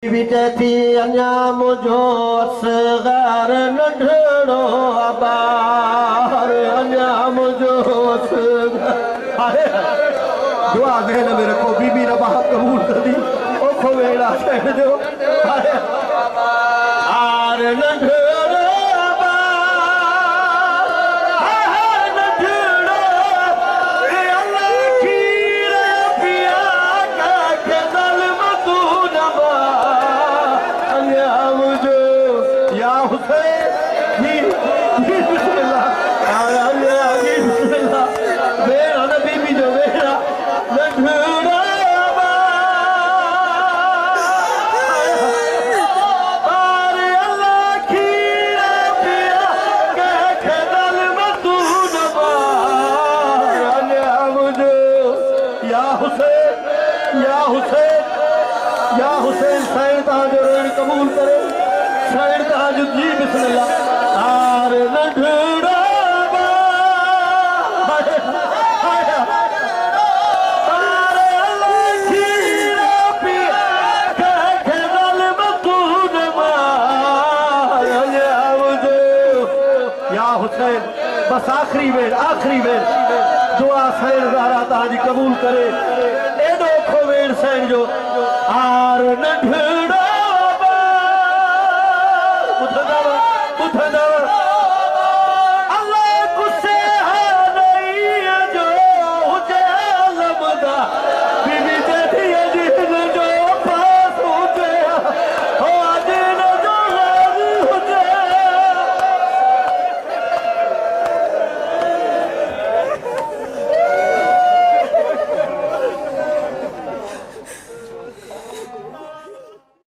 थी अञा मुझो असगार नंढड़ो अबार अञा मुझो दुआ देन में रखो बीबी रबा कबूल कर दी ओखो वेड़ा कह दो आर नंढड़ो अबार नंढड़ो ए अल्लाह खीर पिया के दल मधु नबा या हुसैन बिस्मिल्लाह बिस्मिल्लाह मेरा नबी भी जो मेरा नंढड़ा अरे अल्लाह खीर पिया के खदल मसूद मुझे या हुसैन या हुसैन या हुसैन सैन तहां जो रोण कबूल करे सैन तहां जो जी बिस्मिल्लाह आर नंढड़ा बस आखिरी बेर दुआ सैन ज़हरा तहां जी कबूल करे एडो खो वेर सैन जो आर नंढ